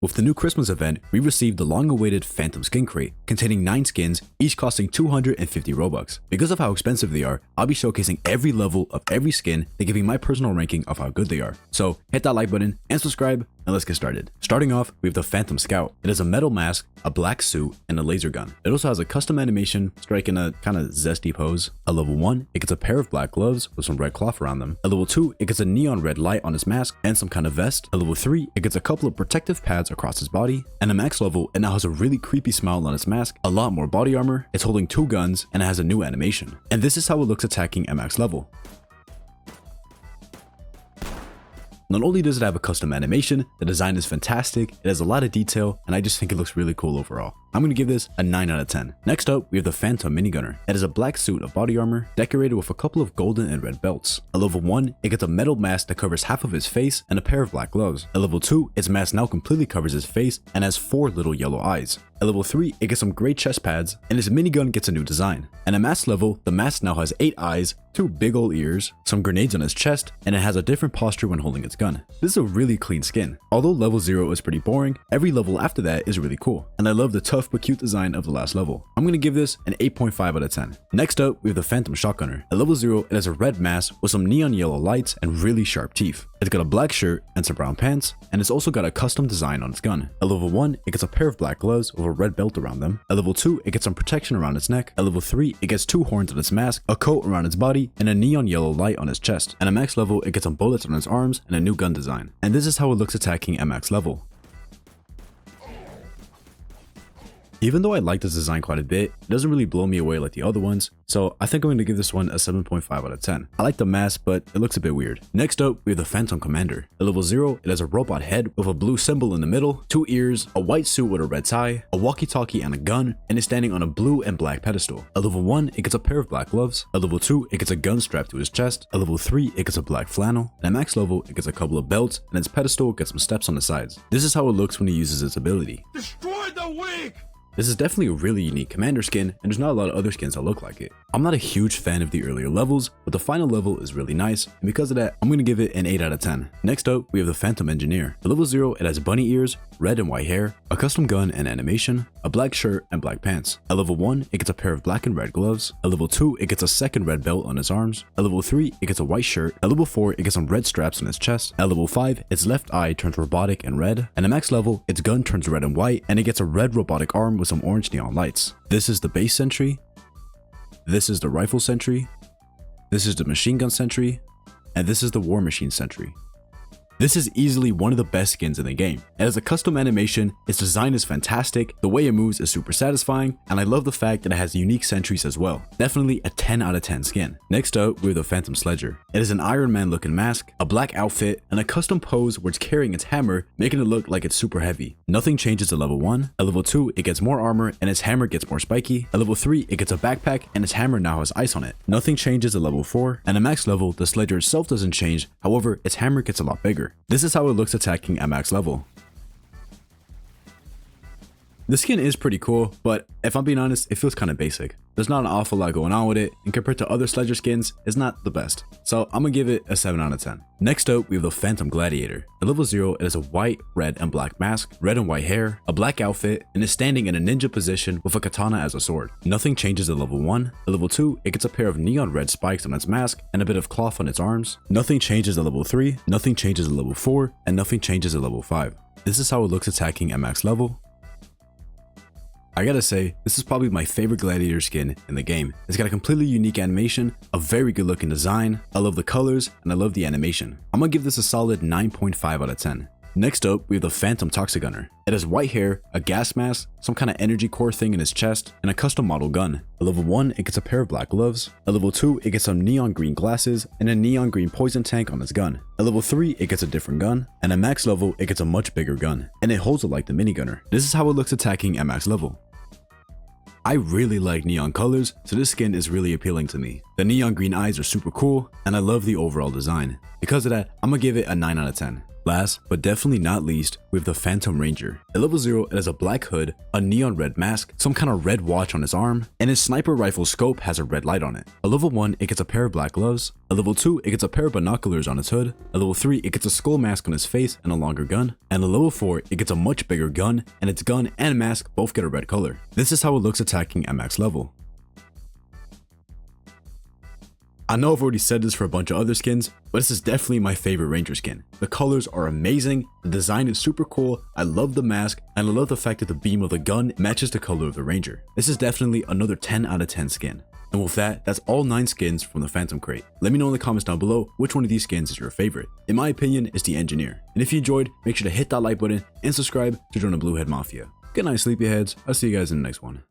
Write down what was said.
With the new Christmas event, we received the long-awaited Phantom Skin Crate, containing 9 skins, each costing 250 robux. Because of how expensive they are, I'll be showcasing every level of every skin and giving my personal ranking of how good they are. So hit that like button and subscribe, and let's get started. Starting off, we have the Phantom Scout. It has a metal mask, a black suit, and a laser gun. It also has a custom animation, striking a kind of zesty pose. At level 1, it gets a pair of black gloves with some red cloth around them. At level 2, it gets a neon red light on its mask and some kind of vest. At level 3, it gets a couple of protective pads across its body. And at max level, it now has a really creepy smile on its mask, a lot more body armor, it's holding 2 guns, and it has a new animation. And this is how it looks attacking at max level. Not only does it have a custom animation, the design is fantastic, it has a lot of detail, and I just think it looks really cool overall. I'm going to give this a 9 out of 10. Next up, we have the Phantom Minigunner. It has a black suit of body armor, decorated with a couple of golden and red belts. At level 1, it gets a metal mask that covers half of his face and a pair of black gloves. At level 2, its mask now completely covers his face and has 4 little yellow eyes. At level 3, it gets some great chest pads, and its minigun gets a new design. And at max level, the mask now has 8 eyes, 2 big ol' ears, some grenades on its chest, and it has a different posture when holding its gun. This is a really clean skin. Although level 0 is pretty boring, every level after that is really cool. And I love the tough but cute design of the last level. I'm going to give this an 8.5 out of 10. Next up, we have the Phantom Shotgunner. At level 0, it has a red mask with some neon yellow lights and really sharp teeth. It's got a black shirt and some brown pants, and it's also got a custom design on its gun. At level 1, it gets a pair of black gloves with a red belt around them. At level 2, it gets some protection around its neck. At level 3, it gets 2 horns on its mask, a coat around its body, and a neon yellow light on its chest. And at max level, it gets some bullets on its arms and a new gun design. And this is how it looks attacking at max level. Even though I like this design quite a bit, it doesn't really blow me away like the other ones, so I think I'm going to give this one a 7.5 out of 10. I like the mask, but it looks a bit weird. Next up, we have the Phantom Commander. At level 0, it has a robot head with a blue symbol in the middle, 2 ears, a white suit with a red tie, a walkie-talkie and a gun, and is standing on a blue and black pedestal. At level 1, it gets a pair of black gloves. At level 2, it gets a gun strapped to his chest. At level 3, it gets a black flannel. And at max level, it gets a couple of belts, and its pedestal gets some steps on the sides. This is how it looks when he uses its ability. Destroy the weak! This is definitely a really unique commander skin, and there's not a lot of other skins that look like it. I'm not a huge fan of the earlier levels, but the final level is really nice, and because of that, I'm going to give it an 8 out of 10. Next up, we have the Phantom Engineer. At level 0, it has bunny ears, red and white hair, a custom gun and animation, a black shirt and black pants. At level 1, it gets a pair of black and red gloves. At level 2, it gets a second red belt on its arms. At level 3, it gets a white shirt. At level 4, it gets some red straps on its chest. At level 5, its left eye turns robotic and red. And at max level, its gun turns red and white, and it gets a red robotic arm with some orange neon lights. This is the base sentry, this is the rifle sentry, this is the machine gun sentry, and this is the war machine sentry. This is easily one of the best skins in the game. It has a custom animation, its design is fantastic, the way it moves is super satisfying, and I love the fact that it has unique sentries as well. Definitely a 10 out of 10 skin. Next up, we have the Phantom Sleder. It is an Iron Man looking mask, a black outfit, and a custom pose where it's carrying its hammer, making it look like it's super heavy. Nothing changes at level 1. At level 2, it gets more armor and its hammer gets more spiky. At level 3, it gets a backpack and its hammer now has ice on it. Nothing changes at level 4, and at max level, the Sleder itself doesn't change, however, its hammer gets a lot bigger. This is how it looks attacking at max level. The skin is pretty cool, but if I'm being honest, it feels kind of basic. There's not an awful lot going on with it, and compared to other Sleder skins, it's not the best. So I'm gonna give it a 7 out of 10. Next up, we have the Phantom Gladiator. At level 0, it has a white, red, and black mask, red and white hair, a black outfit, and is standing in a ninja position with a katana as a sword. Nothing changes at level 1. At level 2, it gets a pair of neon red spikes on its mask and a bit of cloth on its arms. Nothing changes at level 3, nothing changes at level 4, and nothing changes at level 5. This is how it looks attacking at max level. I gotta say, this is probably my favorite Gladiator skin in the game. It's got a completely unique animation, a very good looking design, I love the colors, and I love the animation. I'm gonna give this a solid 9.5 out of 10. Next up, we have the Phantom Toxigunner. It has white hair, a gas mask, some kind of energy core thing in its chest, and a custom model gun. At level 1, it gets a pair of black gloves. At level 2, it gets some neon green glasses and a neon green poison tank on its gun. At level 3, it gets a different gun, and at max level, it gets a much bigger gun, and it holds it like the minigunner. This is how it looks attacking at max level. I really like neon colors, so this skin is really appealing to me. The neon green eyes are super cool, and I love the overall design. Because of that, I'm gonna give it a 9 out of 10. Last, but definitely not least, we have the Phantom Ranger. At level 0, it has a black hood, a neon red mask, some kind of red watch on his arm, and his sniper rifle scope has a red light on it. At level 1, it gets a pair of black gloves. At level 2, it gets a pair of binoculars on his hood. At level 3, it gets a skull mask on his face and a longer gun. And at level 4, it gets a much bigger gun, and its gun and mask both get a red color. This is how it looks attacking at max level. I know I've already said this for a bunch of other skins, but this is definitely my favorite Ranger skin. The colors are amazing, the design is super cool, I love the mask, and I love the fact that the beam of the gun matches the color of the Ranger. This is definitely another 10 out of 10 skin. And with that, that's all 9 skins from the Phantom Crate. Let me know in the comments down below which one of these skins is your favorite. In my opinion, it's the Engineer. And if you enjoyed, make sure to hit that like button and subscribe to join the Blue Head Mafia. Good night, sleepyheads. I'll see you guys in the next one.